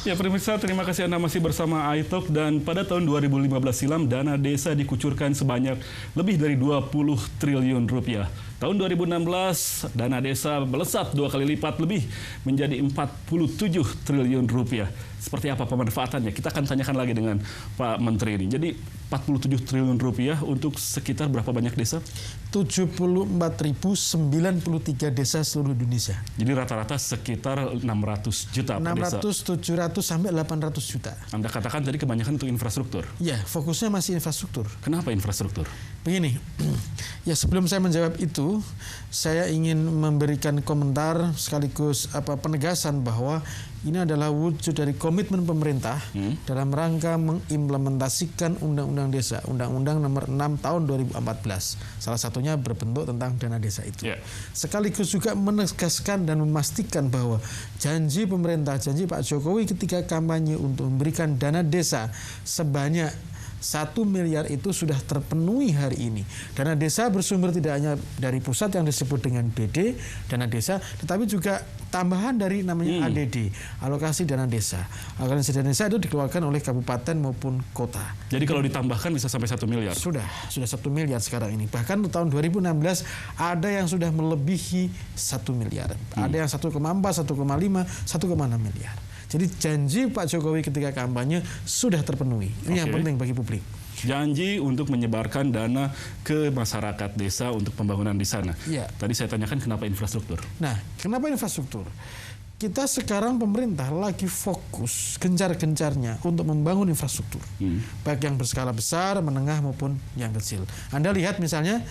Ya, pemirsa, terima kasih Anda masih bersama iTalk, dan pada tahun 2015 silam dana desa dikucurkan sebanyak lebih dari 20 triliun rupiah. Tahun 2016 dana desa melesat 2 kali lipat lebih menjadi 47 triliun rupiah. Seperti apa pemanfaatannya? Kita akan tanyakan lagi dengan Pak Menteri ini. Jadi 47 triliun rupiah untuk sekitar berapa banyak desa? 74.093 desa seluruh Indonesia. Jadi rata-rata sekitar 600 juta per desa. 600, 700 sampai 800 juta. Anda katakan tadi kebanyakan untuk infrastruktur. Ya, fokusnya masih infrastruktur. Kenapa infrastruktur? Begini, ya sebelum saya menjawab itu, saya ingin memberikan komentar sekaligus penegasan bahwa ini adalah wujud dari komitmen pemerintah dalam rangka mengimplementasikan Undang-Undang Desa, Undang-Undang Nomor 6 Tahun 2014. Salah satunya berbentuk tentang dana desa itu. Yeah. Sekaligus juga menegaskan dan memastikan bahwa janji pemerintah, janji Pak Jokowi ketika kampanye untuk memberikan dana desa sebanyak 1 miliar itu sudah terpenuhi hari ini. Dana desa bersumber tidak hanya dari pusat yang disebut dengan BD, dana desa, tetapi juga tambahan dari namanya ADD, alokasi dana desa. Alokasi dana desa itu dikeluarkan oleh kabupaten maupun kota. Jadi kalau ditambahkan bisa sampai 1 miliar? Sudah 1 miliar sekarang ini. Bahkan tahun 2016 ada yang sudah melebihi 1 miliar. Ada yang 1,4, 1,5, 1,6 miliar. Jadi janji Pak Jokowi ketika kampanye sudah terpenuhi. Ini yang penting bagi publik. Janji untuk menyebarkan dana ke masyarakat desa untuk pembangunan di sana. Ya. Tadi saya tanyakan kenapa infrastruktur. Nah, kenapa infrastruktur? Kita sekarang pemerintah lagi fokus gencar-gencarnya untuk membangun infrastruktur. Baik yang berskala besar, menengah maupun yang kecil. Anda lihat misalnya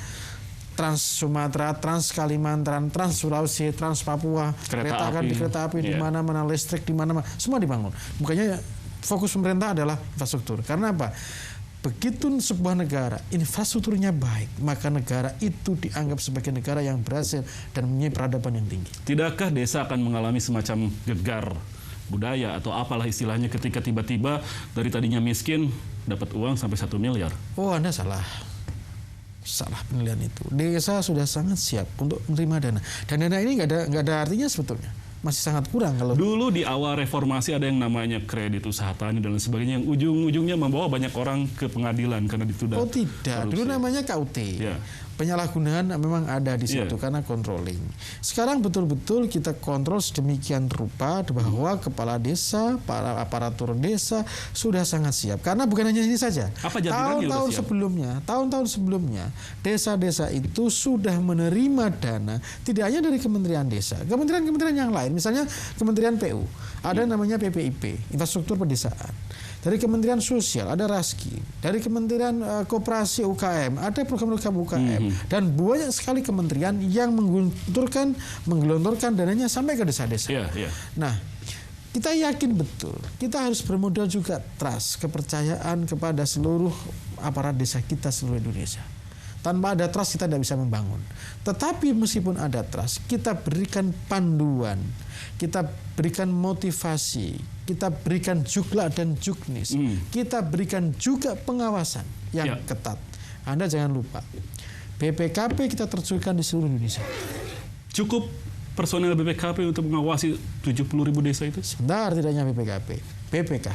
Trans Sumatera, Trans Kalimantan, Trans Sulawesi, Trans Papua, kereta api di mana-mana, listrik di mana-mana, semua dibangun. Makanya fokus pemerintah adalah infrastruktur. Karena apa? Begitu sebuah negara infrastrukturnya baik, maka negara itu dianggap sebagai negara yang berhasil dan mempunyai peradaban yang tinggi. Tidakkah desa akan mengalami semacam gegar budaya atau apalah istilahnya ketika tiba-tiba dari tadinya miskin dapat uang sampai 1 miliar? Oh, Anda salah penilaian itu. Desa sudah sangat siap untuk menerima dana. Dan dana ini nggak ada artinya sebetulnya. Masih sangat kurang kalau dulu di awal reformasi ada yang namanya kredit usaha tani dan lain sebagainya yang ujung-ujungnya membawa banyak orang ke pengadilan karena dituding. Oh tidak, dulu namanya KUT. Ya. Penyalahgunaan memang ada di situ karena controlling. Sekarang betul-betul kita kontrol sedemikian rupa bahwa kepala desa, para aparatur desa sudah sangat siap. Karena bukan hanya ini saja. Tahun-tahun sebelumnya, desa-desa itu sudah menerima dana tidak hanya dari Kementerian Desa, kementerian-kementerian yang lain. Misalnya Kementerian PU, ada namanya PPIP, Infrastruktur Pedesaan. Dari Kementerian Sosial ada RASKI, dari Kementerian Koperasi UKM ada program-program UKM, dan banyak sekali kementerian yang menggelontorkan dananya sampai ke desa-desa. Nah, kita yakin betul, kita harus bermodal juga trust, kepercayaan kepada seluruh aparat desa kita seluruh Indonesia. Tanpa ada trust kita tidak bisa membangun. Tetapi meskipun ada trust, kita berikan panduan, kita berikan motivasi, kita berikan juklak dan juknis, kita berikan juga pengawasan yang ketat. Anda jangan lupa, BPKP kita terjunkan di seluruh Indonesia. Cukup personel BPKP untuk mengawasi 70.000 desa itu? Sebentar, tidak hanya BPKP, BPK.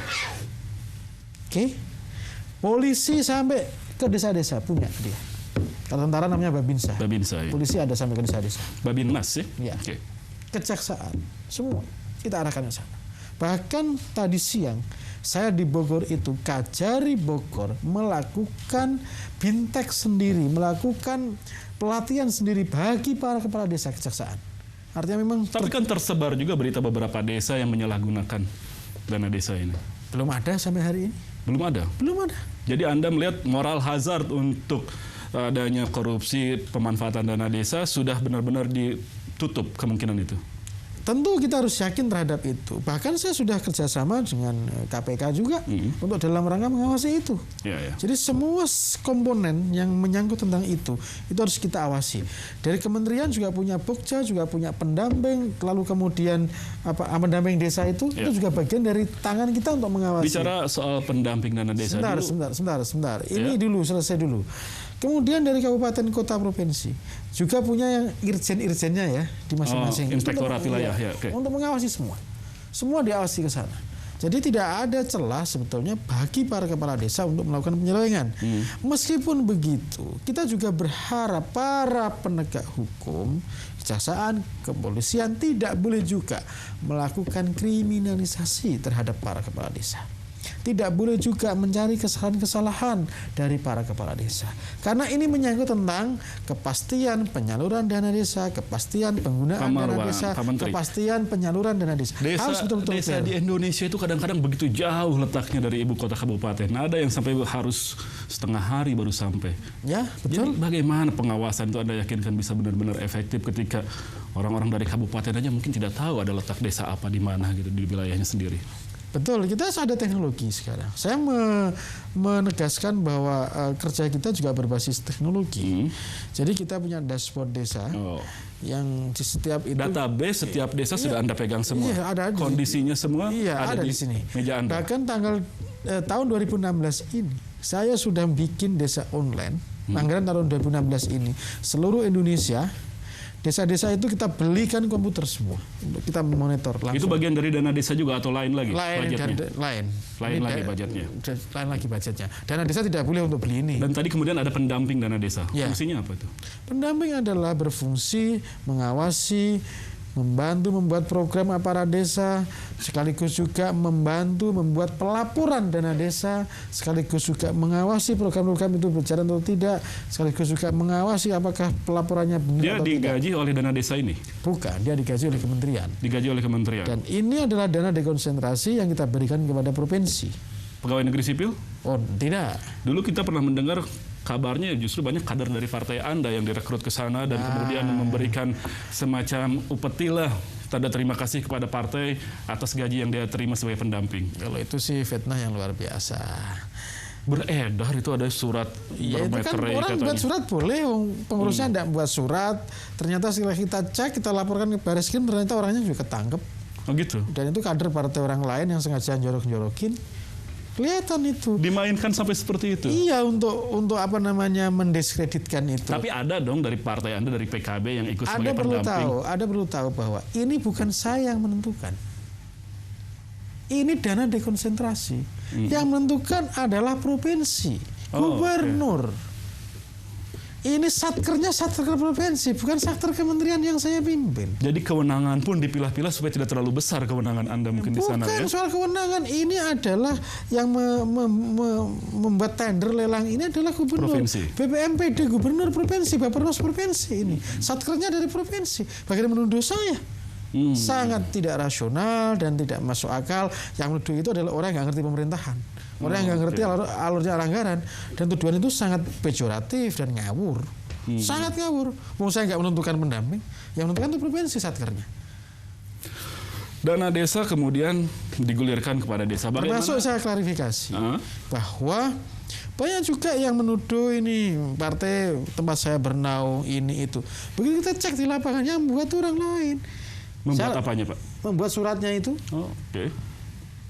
Oke? Polisi sampai ke desa-desa punya dia. Kalau tentara namanya Babinsa. Ya. Polisi ada sampai ke desa-desa. Babinmas ya? Ya. Kejaksaan, semua kita arahkan ke sana. Bahkan tadi siang saya di Bogor itu, Kajari Bogor melakukan bintek sendiri, melakukan pelatihan sendiri bagi para kepala desa kejaksaan. Artinya memang. Tapi kan tersebar juga berita beberapa desa yang menyalahgunakan dana desa ini. Belum ada sampai hari ini. Belum ada. Jadi Anda melihat moral hazard untuk adanya korupsi pemanfaatan dana desa sudah benar-benar ditutup kemungkinan itu? Tentu kita harus yakin terhadap itu. Bahkan saya sudah kerjasama dengan KPK juga untuk dalam rangka mengawasi itu. Jadi semua komponen yang menyangkut tentang itu harus kita awasi. Dari kementerian juga punya Pokja, juga punya pendamping, lalu kemudian pendamping desa itu juga bagian dari tangan kita untuk mengawasi. Bicara soal pendamping dana desa sebentar. Ini dulu, selesai dulu. Kemudian dari kabupaten, kota, provinsi juga punya yang irjen-irjennya ya di masing-masing. Inspektorat wilayah untuk mengawasi semua. Semua diawasi ke sana. Jadi tidak ada celah sebetulnya bagi para kepala desa untuk melakukan penyelewengan. Meskipun begitu, kita juga berharap para penegak hukum, kejaksaan, kepolisian tidak boleh juga melakukan kriminalisasi terhadap para kepala desa. Tidak boleh juga mencari kesalahan-kesalahan dari para kepala desa. Karena ini menyangkut tentang kepastian penyaluran dana desa, kepastian penggunaan dana desa, kepastian penyaluran dana desa. Harus betul-betul desa di Indonesia itu kadang-kadang begitu jauh letaknya dari ibu kota kabupaten. Ada yang sampai harus setengah hari baru sampai. Ya, betul. Jadi bagaimana pengawasan itu Anda yakinkan bisa benar-benar efektif ketika orang-orang dari kabupaten aja mungkin tidak tahu ada letak desa apa di mana gitu di wilayahnya sendiri. Betul, kita ada teknologi sekarang. Saya menegaskan bahwa kerja kita juga berbasis teknologi. Jadi kita punya dashboard desa yang di setiap itu database setiap desa sudah Anda pegang semua. Iya, ada kondisinya semua ada di sini. Meja Anda. Bahkan tahun 2016 ini saya sudah bikin desa online. Anggaran tahun 2016 ini seluruh Indonesia. Desa-desa itu kita belikan komputer semua untuk kita monitor langsung. Itu bagian dari dana desa juga atau lain lagi budgetnya? Lain lagi budgetnya. Dana desa tidak boleh untuk beli ini. Dan tadi kemudian ada pendamping dana desa. Ya. Fungsinya apa itu? Pendamping adalah berfungsi mengawasi, membantu membuat program aparat desa, sekaligus juga membantu membuat pelaporan dana desa, sekaligus juga mengawasi program-program itu berjalan atau tidak, sekaligus juga mengawasi apakah pelaporannya benar dia atau tidak. Dia digaji oleh dana desa ini? Bukan, dia digaji oleh kementerian. Digaji oleh kementerian. Dan ini adalah dana dekonsentrasi yang kita berikan kepada provinsi. Pegawai negeri sipil? Oh, tidak. Dulu kita pernah mendengar kabarnya justru banyak kader dari partai Anda yang direkrut ke sana dan kemudian memberikan semacam upeti lah tanda terima kasih kepada partai atas gaji yang dia terima sebagai pendamping. Kalau itu sih fitnah yang luar biasa. Beredar itu ada surat bermeterai kan orang katanya. Buat surat boleh, pengurusnya tidak buat surat. Ternyata setelah kita cek, kita laporkan ke Bareskrim, ternyata orangnya juga ketangkep. Oh gitu? Dan itu kader partai orang lain yang sengaja jorok-jorokin. Kelihatan itu. Dimainkan sampai seperti itu? Iya, untuk apa namanya mendiskreditkan itu. Tapi ada dong dari partai Anda, dari PKB yang ikut sebagai pendamping. Ada perlu tahu bahwa ini bukan saya yang menentukan. Ini dana dekonsentrasi. Yang menentukan adalah provinsi, gubernur. Okay. Ini satkernya satker provinsi, bukan satker kementerian yang saya pimpin. Jadi kewenangan pun dipilah-pilah supaya tidak terlalu besar kewenangan Anda mungkin di sana ya? Bukan soal kewenangan, ini adalah yang membuat tender lelang ini adalah gubernur. Provinsi. BPMPD gubernur provinsi, Bappenas provinsi ini. Satkernya dari provinsi. Bagaimana menuduh saya? Sangat tidak rasional dan tidak masuk akal. Yang menuduh itu adalah orang yang nggak ngerti pemerintahan. Orang yang nggak ngerti alurnya anggaran. Dan tuduhan itu sangat pejoratif dan ngawur. Sangat ngawur. Mau saya nggak menentukan pendamping. Yang menentukan itu provinsi satkernya. Dana desa kemudian digulirkan kepada desa. Bagaimana? Termasuk saya klarifikasi bahwa banyak juga yang menuduh ini partai tempat saya bernaung ini itu. Begitu kita cek di lapangan yang membuat orang lain. Membuat apanya Pak? Membuat suratnya itu. Oke.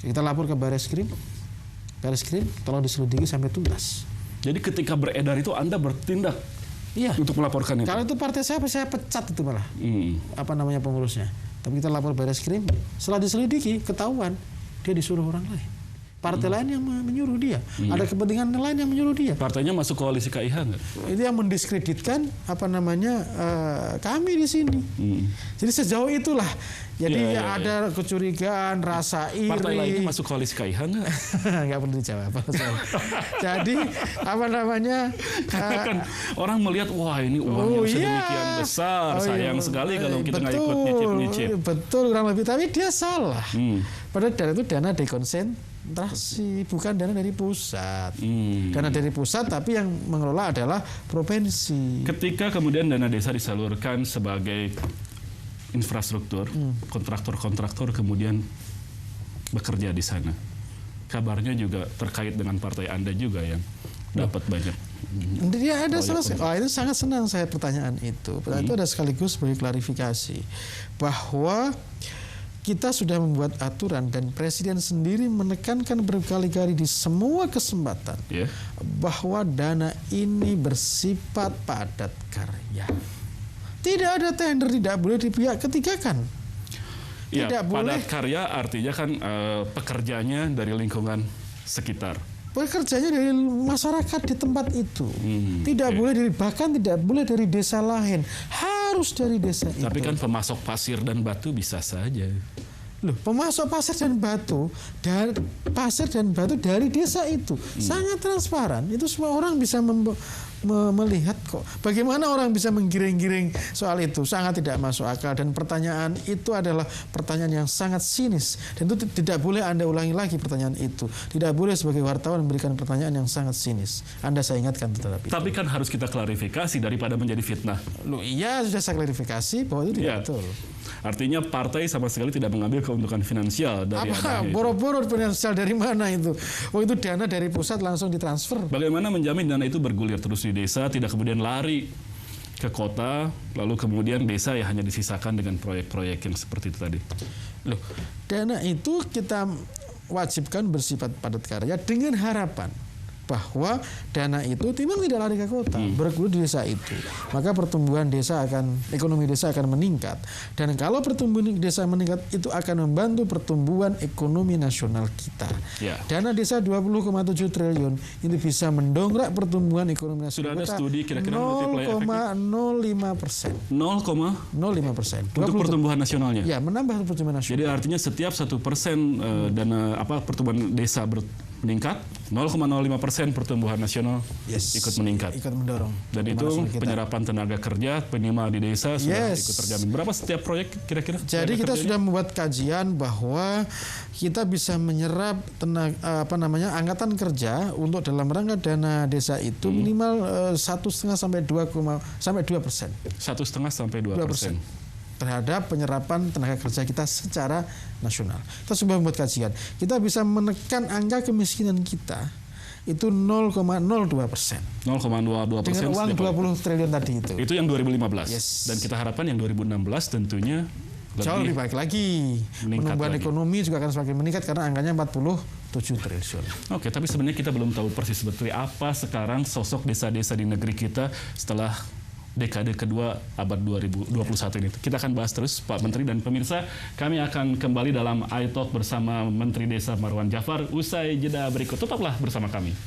Kita lapor ke Bareskrim. Bareskrim tolong diselidiki sampai tuntas. Jadi ketika beredar itu Anda bertindak untuk melaporkan itu? Kalau itu partai saya pecat itu malah. Apa namanya pengurusnya. Tapi kita lapor Bareskrim. Setelah diselidiki ketahuan dia disuruh orang lain. Partai lain yang menyuruh dia. Ada kepentingan lain yang menyuruh dia. Partainya masuk koalisi KIH nggak? Itu yang mendiskreditkan apa namanya kami di sini. Jadi sejauh itulah. Jadi ada kecurigaan, rasa iri. Partai lainnya masuk koalisi KIH nggak? Nggak perlu dijawab. Jadi apa namanya? Karena kan orang melihat wah ini uangnya sedemikian besar. Sayang sekali kalau kita nggak ikut nyicip-nyicip. Betul kurang lebih. Tapi dia salah. Padahal dana itu dana dekonsentrasi, bukan dana dari pusat. Dana dari pusat, tapi yang mengelola adalah provinsi. Ketika kemudian dana desa disalurkan sebagai infrastruktur, kontraktor-kontraktor kemudian bekerja di sana. Kabarnya juga terkait dengan partai Anda juga yang dapat banyak. Dia ada itu sangat senang saya pertanyaan itu. Pertanyaan itu ada sekaligus sebagai klarifikasi bahwa kita sudah membuat aturan dan Presiden sendiri menekankan berkali-kali di semua kesempatan bahwa dana ini bersifat padat karya. Tidak ada tender, tidak boleh di pihak ketiga kan. Ya, Tidak boleh padat karya artinya kan pekerjanya dari lingkungan sekitar. bekerjanya dari masyarakat di tempat itu. Tidak boleh dari, bahkan tidak boleh dari desa lain. Harus dari desa itu. Tapi kan pemasok pasir dan batu bisa saja. Loh, pemasok pasir dan batu dari desa itu sangat transparan. Itu semua orang bisa melihat kok. Bagaimana orang bisa menggiring-giring soal itu sangat tidak masuk akal, dan pertanyaan itu adalah pertanyaan yang sangat sinis, dan itu tidak boleh Anda ulangi lagi pertanyaan itu. Tidak boleh sebagai wartawan memberikan pertanyaan yang sangat sinis. Anda saya ingatkan terhadap itu. Tapi kan harus kita klarifikasi daripada menjadi fitnah. Loh, iya sudah saya klarifikasi bahwa itu tidak betul. Artinya partai sama sekali tidak mengambil keuntungan finansial dari apa boro-boro finansial dari mana itu? Oh, itu dana dari pusat langsung ditransfer. Bagaimana menjamin dana itu bergulir terus di desa, tidak kemudian lari ke kota, lalu kemudian desa ya hanya disisakan dengan proyek-proyek yang seperti itu tadi? Loh, dana itu kita wajibkan bersifat padat karya dengan harapan bahwa dana itu memang tidak lari ke kota, bergulir di desa itu. Maka pertumbuhan desa ekonomi desa akan meningkat. Dan kalau pertumbuhan desa meningkat, itu akan membantu pertumbuhan ekonomi nasional kita. Ya. Dana desa 20,7 triliun itu bisa mendongkrak pertumbuhan ekonomi nasional. Sudah ada studi kira-kira multiplier efektif? 0,05%. 0,05% 0,5%. untuk pertumbuhan nasionalnya. Ya, menambah pertumbuhan nasional. Jadi artinya setiap 1% dana pertumbuhan desa meningkat, 0,05% pertumbuhan nasional ikut meningkat. Ikut mendorong. Dan itu penyerapan tenaga kerja minimal di desa sudah ikut terjamin. Berapa setiap proyek kira-kira? Jadi kita sudah membuat kajian bahwa kita bisa menyerap angkatan kerja untuk dalam rangka dana desa itu minimal 1,5 sampai 2%. 1,5 sampai 2%. Terhadap penyerapan tenaga kerja kita secara nasional. Kita sudah membuat kajian. Kita bisa menekan angka kemiskinan kita itu 0,02%. 0,22% dengan uang 20 triliun tadi itu. Itu yang 2015. Yes. Dan kita harapkan yang 2016 tentunya jauh lebih baik lagi. Pertumbuhan ekonomi juga akan semakin meningkat karena angkanya 47 triliun. Oke, tapi sebenarnya kita belum tahu persis sebetulnya apa sekarang sosok desa-desa di negeri kita setelah dekade kedua abad 2021 ini. Kita akan bahas terus, Pak Menteri dan pemirsa. Kami akan kembali dalam iTalk bersama Menteri Desa Marwan Jafar usai jeda berikut. Tetaplah bersama kami.